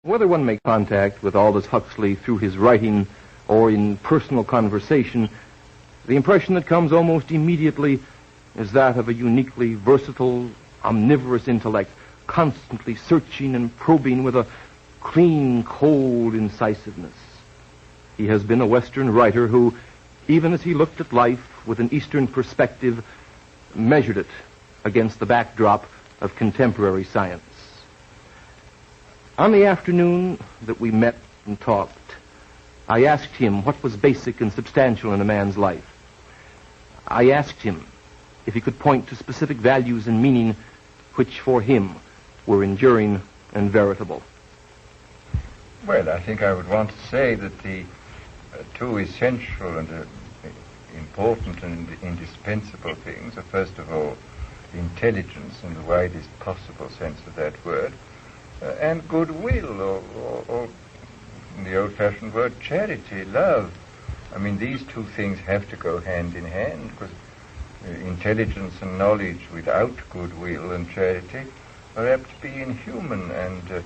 Whether one makes contact with Aldous Huxley through his writing or in personal conversation, the impression that comes almost immediately is that of a uniquely versatile, omnivorous intellect, constantly searching and probing with a clean, cold incisiveness. He has been a Western writer who, even as he looked at life with an Eastern perspective, measured it against the backdrop of contemporary science. On the afternoon that we met and talked, I asked him what was basic and substantial in a man's life. I asked him if he could point to specific values and meaning which for him were enduring and veritable. Well, I think I would want to say that the two essential and important and indispensable things are, first of all, intelligence in the widest possible sense of that word, and goodwill, or in the old-fashioned word, charity, love. I mean, these two things have to go hand in hand, because intelligence and knowledge without goodwill and charity are apt to be inhuman, and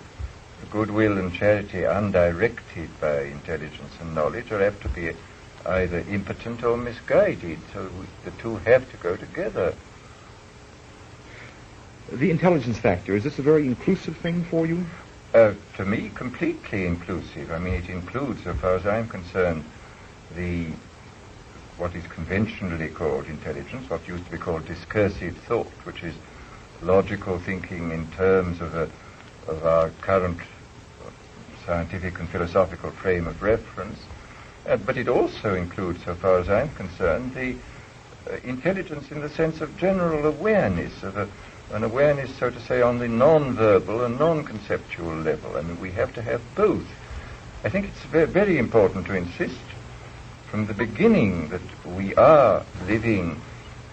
goodwill and charity undirected by intelligence and knowledge are apt to be either impotent or misguided. So the two have to go together. The intelligence factor, is this a very inclusive thing for you? To me, completely inclusive. I mean, it includes, so far as I'm concerned, what is conventionally called intelligence, what used to be called discursive thought, which is logical thinking in terms of our current scientific and philosophical frame of reference. But it also includes, so far as I'm concerned, the intelligence in the sense of general awareness, of an awareness, so to say, on the non-verbal and non-conceptual level. I mean, we have to have both. I think it's very, very important to insist from the beginning that we are living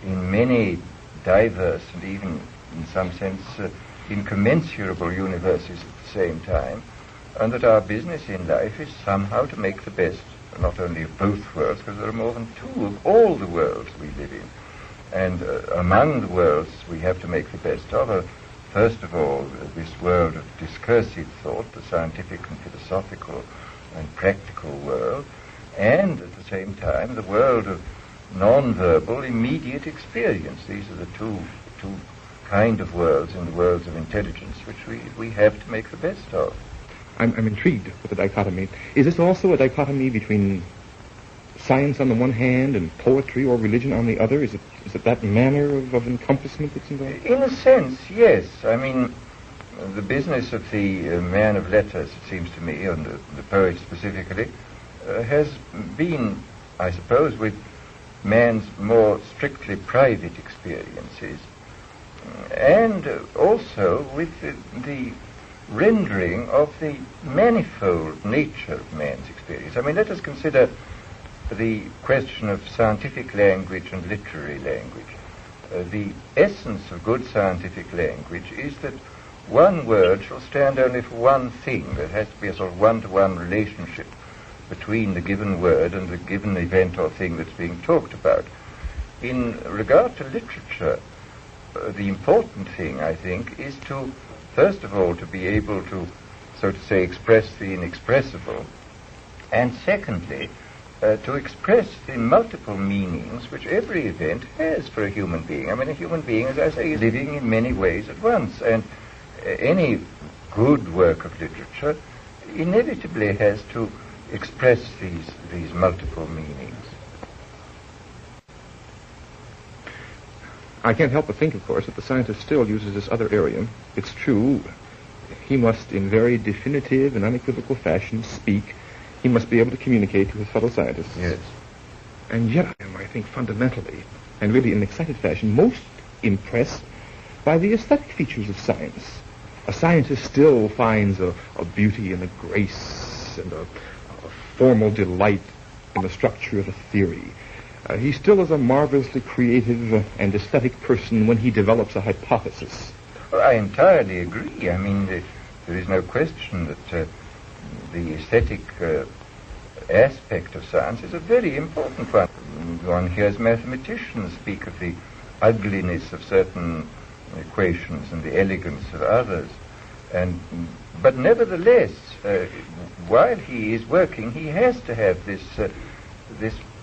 in many diverse and even, in some sense, incommensurable universes at the same time, and that our business in life is somehow to make the best, not only of both worlds, because there are more than two of all the worlds we live in. And among the worlds we have to make the best of, first of all, this world of discursive thought, the scientific and philosophical and practical world, and at the same time the world of non-verbal immediate experience. These are the two kind of worlds in the worlds of intelligence which we have to make the best of. I'm intrigued with the dichotomy. Is this also a dichotomy between science on the one hand and poetry or religion on the other? Is it that manner of encompassment that's involved? In a sense, yes. I mean, the business of the man of letters, it seems to me, and the poet specifically, has been, I suppose, with man's more strictly private experiences, and also with the rendering of the manifold nature of man's experience. I mean, let us consider the question of scientific language and literary language. The essence of good scientific language is that one word shall stand only for one thing. There has to be a sort of one-to-one relationship between the given word and the given event or thing that's being talked about. In regard to literature, the important thing, I think, is to, first of all, to be able to, so to say, express the inexpressible, and secondly, to express the multiple meanings which every event has for a human being. I mean, a human being, as I say, is living in many ways at once, and any good work of literature inevitably has to express these multiple meanings. I can't help but think, of course, that the scientist still uses this other area. It's true. He must, in very definitive and unequivocal fashion, speak. He must be able to communicate to his fellow scientists. Yes. And yet I am, I think, fundamentally, and really in an excited fashion, most impressed by the aesthetic features of science. A scientist still finds a beauty and a grace and a formal delight in the structure of a theory. He still is a marvelously creative and aesthetic person when he develops a hypothesis. Well, I entirely agree. I mean, there is no question that the aesthetic aspect of science is a very important one. One hears mathematicians speak of the ugliness of certain equations and the elegance of others. But nevertheless, while he is working, he has to have this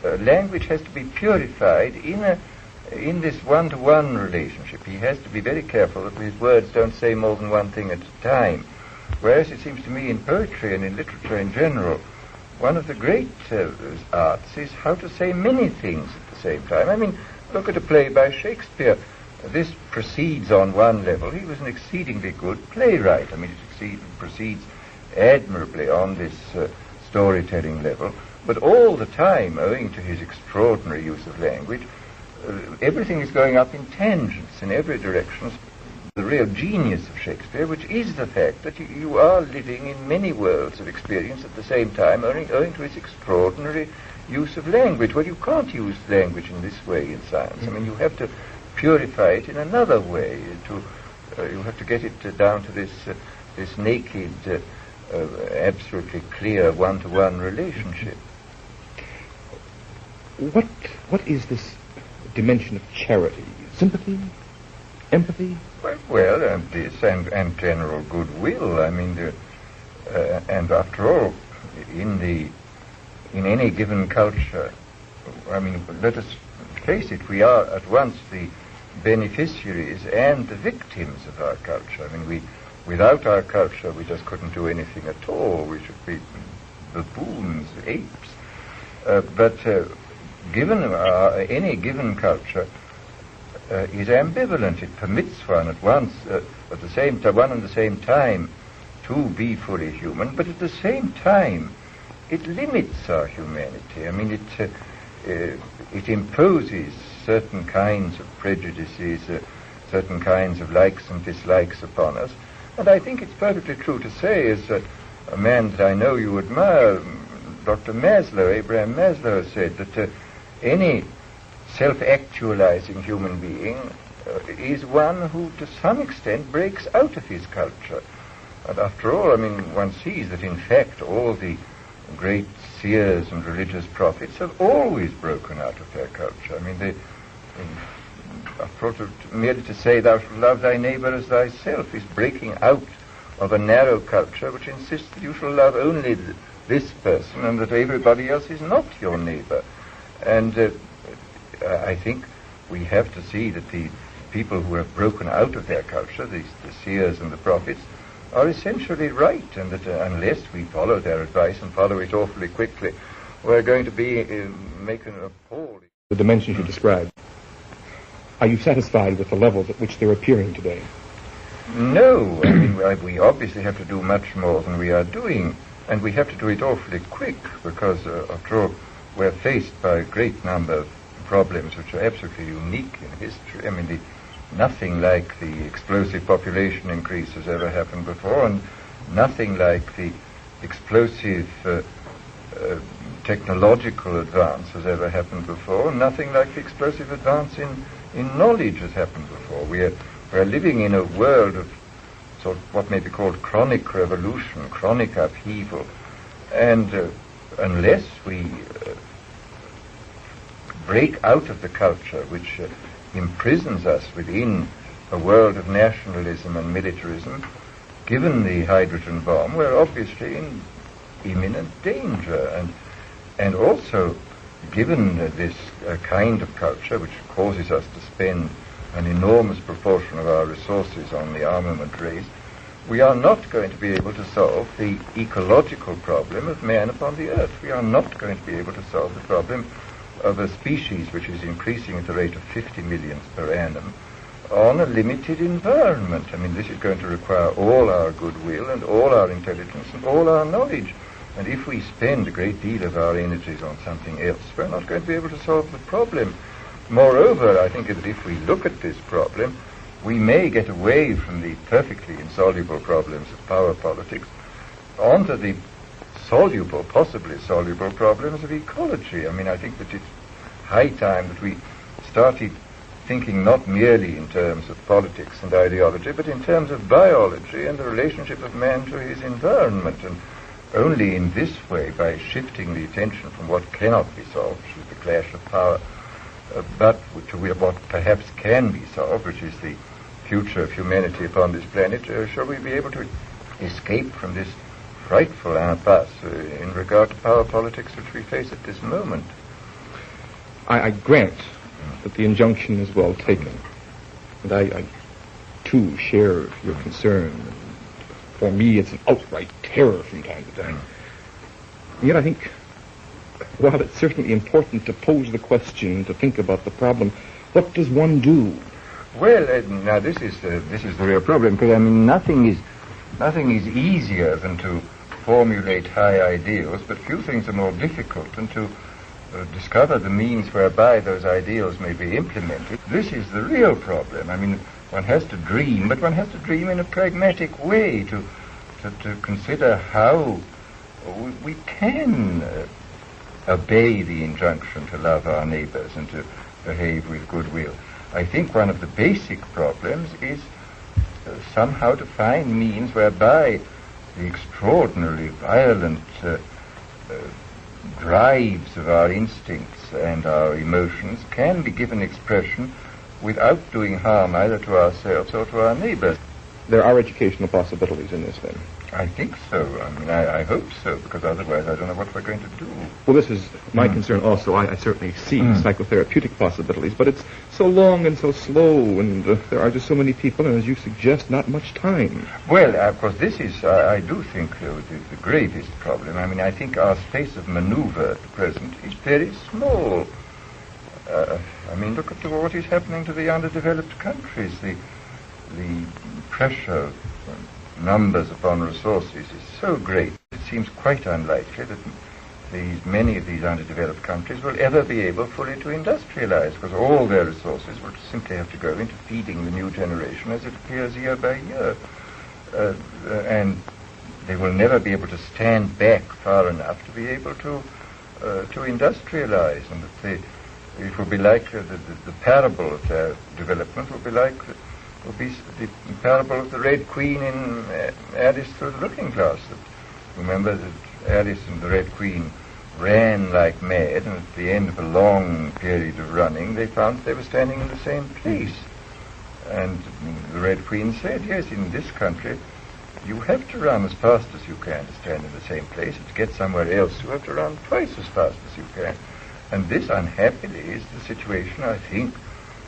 language has to be purified in this one-to-one relationship. He has to be very careful that his words don't say more than one thing at a time. Whereas it seems to me in poetry and in literature in general, one of the great arts is how to say many things at the same time. I mean, look at a play by Shakespeare. This proceeds on one level. He was an exceedingly good playwright. I mean, it proceeds admirably on this storytelling level. But all the time, owing to his extraordinary use of language, everything is going up in tangents in every direction. The real genius of Shakespeare, which is the fact that you are living in many worlds of experience at the same time, owing to his extraordinary use of language. Well, you can't use language in this way in science. I mean, you have to purify it in another way. You have to get it down to this naked, absolutely clear one-to-one relationship. What is this dimension of charity? Sympathy? Empathy? Well, this and general goodwill. I mean, and after all, in any given culture, I mean, let us face it, we are at once the beneficiaries and the victims of our culture. I mean, without our culture, we just couldn't do anything at all. We should be baboons, apes. But given any given culture is ambivalent. It permits one at once, at the same time, one and the same time, to be fully human, but at the same time, it limits our humanity. I mean, it imposes certain kinds of prejudices, certain kinds of likes and dislikes upon us. And I think it's perfectly true to say, as a man that I know you admire, Dr. Maslow, Abraham Maslow, said that any self-actualizing human being is one who, to some extent, breaks out of his culture. And after all, I mean, one sees that, in fact, all the great seers and religious prophets have always broken out of their culture. I mean, merely to say, thou shalt love thy neighbor as thyself, is breaking out of a narrow culture which insists that you shall love only this person and that everybody else is not your neighbor. And I think we have to see that the people who have broken out of their culture, the seers and the prophets, are essentially right, and that unless we follow their advice and follow it awfully quickly, we're going to be making a appalling... The dimensions you described, are you satisfied with the levels at which they're appearing today? No, I mean, we obviously have to do much more than we are doing, and we have to do it awfully quick, because, after all, we're faced by a great number of problems which are absolutely unique in history. I mean, nothing like the explosive population increase has ever happened before, and nothing like the explosive technological advance has ever happened before, and nothing like the explosive advance in knowledge has happened before. We're living in a world of sort of what may be called chronic revolution, chronic upheaval, and unless we break out of the culture which imprisons us within a world of nationalism and militarism, given the hydrogen bomb, we're obviously in imminent danger. And also, given this kind of culture which causes us to spend an enormous proportion of our resources on the armament race, we are not going to be able to solve the ecological problem of man upon the earth. We are not going to be able to solve the problem of a species which is increasing at the rate of 50 millions per annum on a limited environment. I mean, this is going to require all our goodwill and all our intelligence and all our knowledge. And if we spend a great deal of our energies on something else, we're not going to be able to solve the problem. Moreover, I think that if we look at this problem, we may get away from the perfectly insoluble problems of power politics onto the soluble, possibly soluble problems of ecology. I mean, I think that it's high time that we started thinking not merely in terms of politics and ideology, but in terms of biology and the relationship of man to his environment. And only in this way, by shifting the attention from what cannot be solved, which is the clash of power, but to what perhaps can be solved, which is the future of humanity upon this planet, shall we be able to escape from this frightful impasse in regard to power politics which we face at this moment. I grant that the injunction is well taken, and I too share your concern. For me, it's an outright terror from time to time. And yet I think, while it's certainly important to pose the question, to think about the problem, what does one do? Well, now this is the real problem, because I mean nothing is easier than to formulate high ideals, but few things are more difficult than to discover the means whereby those ideals may be implemented. This is the real problem. I mean, one has to dream, but one has to dream in a pragmatic way to consider how we can obey the injunction to love our neighbors and to behave with goodwill. I think one of the basic problems is somehow to find means whereby the extraordinarily violent drives of our instincts and our emotions can be given expression without doing harm either to ourselves or to our neighbors. There are educational possibilities in this, then? I think so. I mean, I hope so, because otherwise I don't know what we're going to do. Well, this is my concern also. I certainly see psychotherapeutic possibilities, but it's so long and so slow, and there are just so many people, and as you suggest, not much time. Well, of course, this is, I do think, the gravest problem. I mean, I think our space of maneuver at the present is very small. I mean, look at what is happening to the underdeveloped countries. The pressure numbers upon resources is so great, it seems quite unlikely that many of these underdeveloped countries will ever be able fully to industrialize, because all their resources will simply have to go into feeding the new generation as it appears year by year. And they will never be able to stand back far enough to be able to industrialize, and that it will be like the parable of their development will be the parable of the Red Queen in Alice Through the Looking Glass. Remember that Alice and the Red Queen ran like mad, and at the end of a long period of running, they found they were standing in the same place. And the Red Queen said, yes, in this country, you have to run as fast as you can to stand in the same place, and to get somewhere else, you have to run twice as fast as you can. And this, unhappily, is the situation, I think,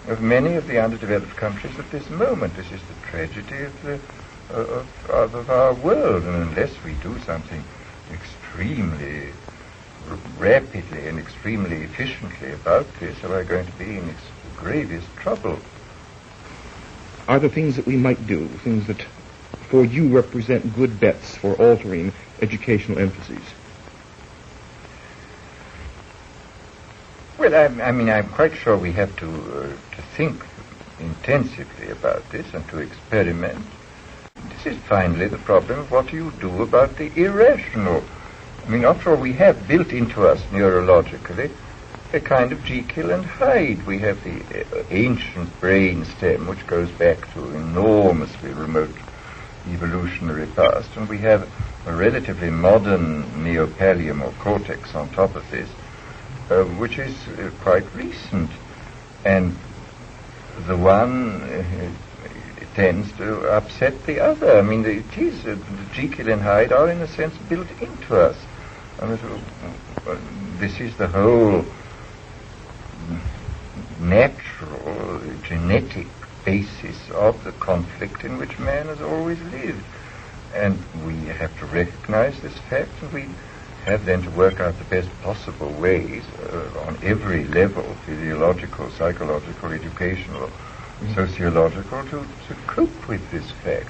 of many of the underdeveloped countries at this moment. This is the tragedy of our world, and unless we do something extremely rapidly and extremely efficiently about this, we're going to be in the gravest trouble. Are there things that we might do, things that for you represent good bets for altering educational emphases? Well, I mean, I'm quite sure we have to think intensively about this and to experiment. This is finally the problem of what do you do about the irrational. I mean, after all, we have built into us neurologically a kind of Jekyll and Hyde. We have the ancient brain stem, which goes back to enormously remote evolutionary past, and we have a relatively modern neopallium or cortex on top of this, which is quite recent, and the one tends to upset the other. I mean, the Jekyll and Hyde are in a sense built into us. And this is the whole natural genetic basis of the conflict in which man has always lived. And we have to recognize this fact, and we have then to work out the best possible ways on every level, physiological, psychological, educational, sociological, to cope with this fact.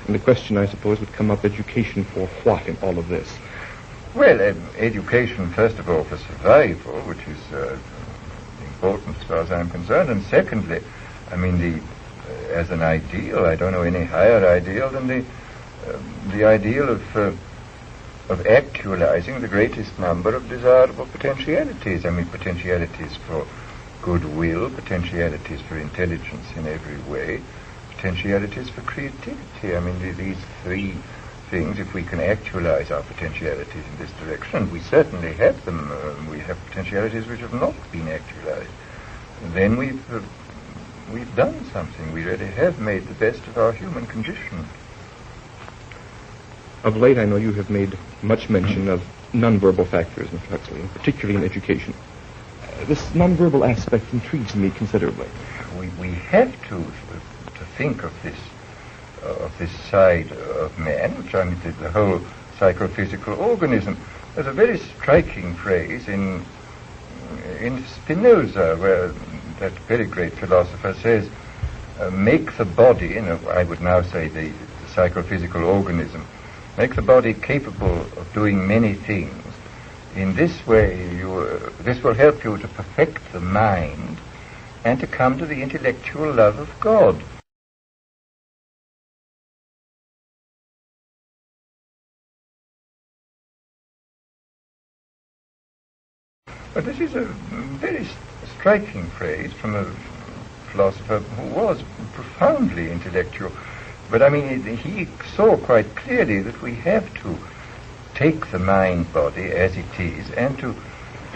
And the question, I suppose, would come up, education for what in all of this? Well, education, first of all, for survival, which is important as far as I'm concerned, and secondly, I mean, as an ideal, I don't know any higher ideal than the ideal of actualizing the greatest number of desirable potentialities. I mean, potentialities for goodwill, potentialities for intelligence in every way, potentialities for creativity. I mean, these three things, if we can actualize our potentialities in this direction, we certainly have them. We have potentialities which have not been actualized. Then we've done something. We really have made the best of our human condition. Of late, I know you have made much mention of nonverbal factors, Mr. Huxley, and particularly in education. This nonverbal aspect intrigues me considerably. We have to think of this side of man, which I mean the whole psychophysical organism. There's a very striking phrase in Spinoza, where that very great philosopher says, make the body, I would now say the psychophysical organism, make the body capable of doing many things. In this way, this will help you to perfect the mind and to come to the intellectual love of God. But this is a very striking phrase from a philosopher who was profoundly intellectual. But I mean, he saw quite clearly that we have to take the mind-body as it is and to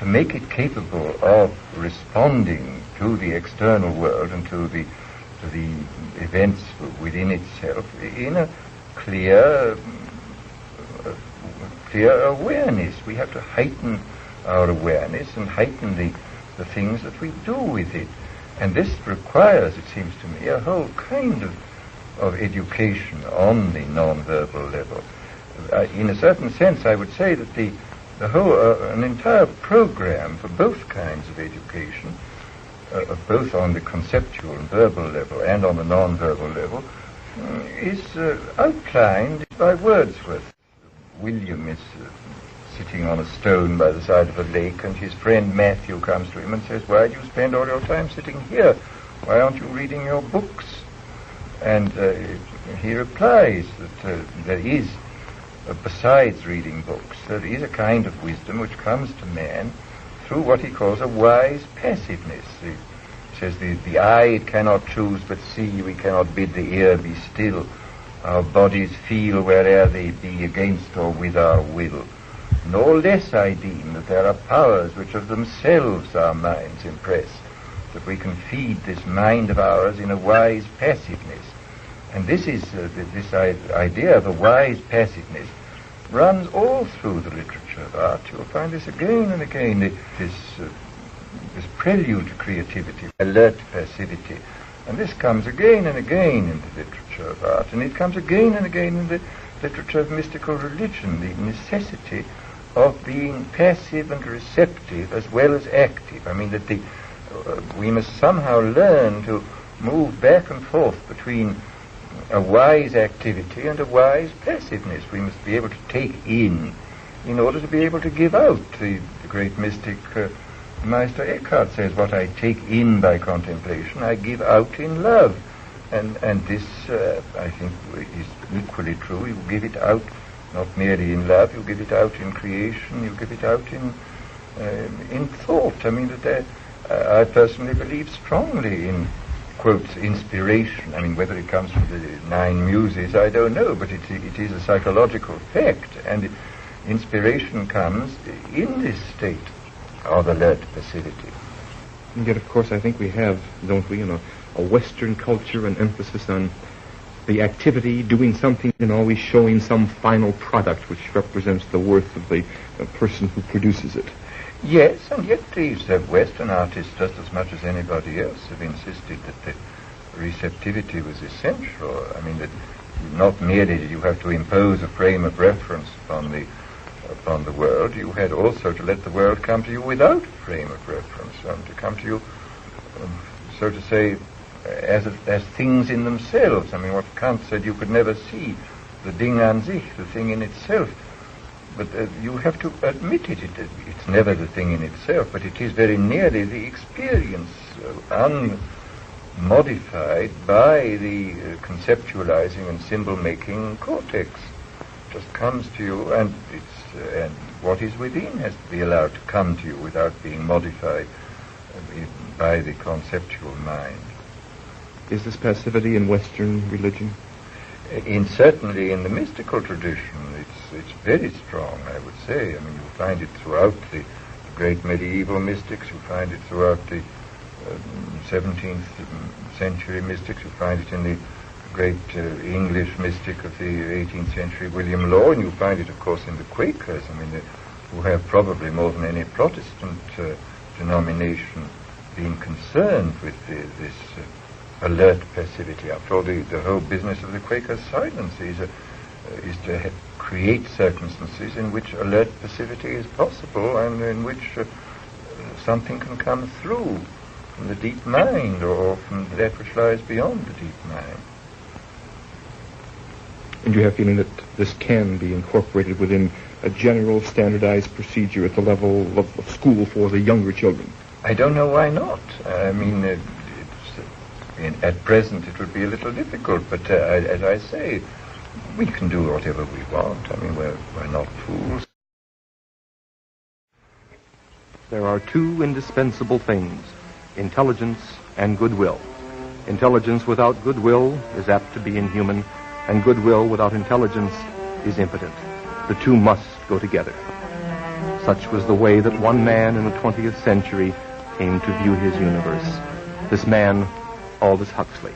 make it capable of responding to the external world and to the events within itself in a clear awareness. We have to heighten our awareness and heighten the things that we do with it. And this requires, it seems to me, a whole kind of education on the non-verbal level. In a certain sense, I would say that the whole, an entire program for both kinds of education, both on the conceptual and verbal level and on the non-verbal level, is outlined by Wordsworth. William is sitting on a stone by the side of a lake, and his friend Matthew comes to him and says, "Why do you spend all your time sitting here? Why aren't you reading your books?" And he replies that there is, besides reading books, there is a kind of wisdom which comes to man through what he calls a wise passiveness. He says, the eye it cannot choose but see, we cannot bid the ear be still. Our bodies feel where'er they be, against or with our will. Nor less I deem that there are powers which of themselves our minds impress, that we can feed this mind of ours in a wise passiveness. And this is this idea of a wise passiveness runs all through the literature of art. You'll find this again and again, this prelude to creativity, alert passivity. And this comes again and again in the literature of art, and it comes again and again in the literature of mystical religion, the necessity of being passive and receptive as well as active. I mean that we must somehow learn to move back and forth between a wise activity and a wise passiveness. We must be able to take in order to be able to give out. The great mystic Meister Eckhart says, what I take in by contemplation, I give out in love. And this, I think, is equally true. You give it out not merely in love, you give it out in creation, you give it out in thought. I mean, I personally believe strongly in, quotes, inspiration. I mean, whether it comes from the nine muses, I don't know, but it is a psychological fact. And inspiration comes in this state of alert passivity. And yet, of course, I think we have, don't we, a Western culture and emphasis on the activity, doing something, and always showing some final product which represents the worth of the person who produces it. Yes, and yet these Western artists, just as much as anybody else, have insisted that the receptivity was essential. I mean, that not merely did you have to impose a frame of reference upon the world, you had also to let the world come to you without a frame of reference, to come to you, so to say, as things in themselves. I mean, what Kant said, you could never see the Ding an sich, the thing in itself. But you have to admit it. It's never the thing in itself, but it is very nearly the experience, unmodified by the conceptualizing and symbol-making cortex. It just comes to you, and and what is within has to be allowed to come to you without being modified by the conceptual mind. Is this passivity in Western religion? Certainly in the mystical tradition, it's very strong, I would say. I mean, you find it throughout the great medieval mystics, you find it throughout the 17th century mystics, you find it in the great English mystic of the 18th century, William Law, and you find it, of course, in the Quakers, who have probably more than any Protestant denomination been concerned with this alert passivity. After all, the whole business of the Quaker silence is to create circumstances in which alert passivity is possible and in which something can come through from the deep mind or from that which lies beyond the deep mind. And you have a feeling that this can be incorporated within a general standardized procedure at the level of school for the younger children? I don't know why not. At present it would be a little difficult, but as I say, we can do whatever we want. We're not fools. There are two indispensable things, intelligence and goodwill. Intelligence without goodwill is apt to be inhuman, and goodwill without intelligence is impotent. The two must go together. Such was the way that one man in the 20th century came to view his universe. This man, Aldous Huxley.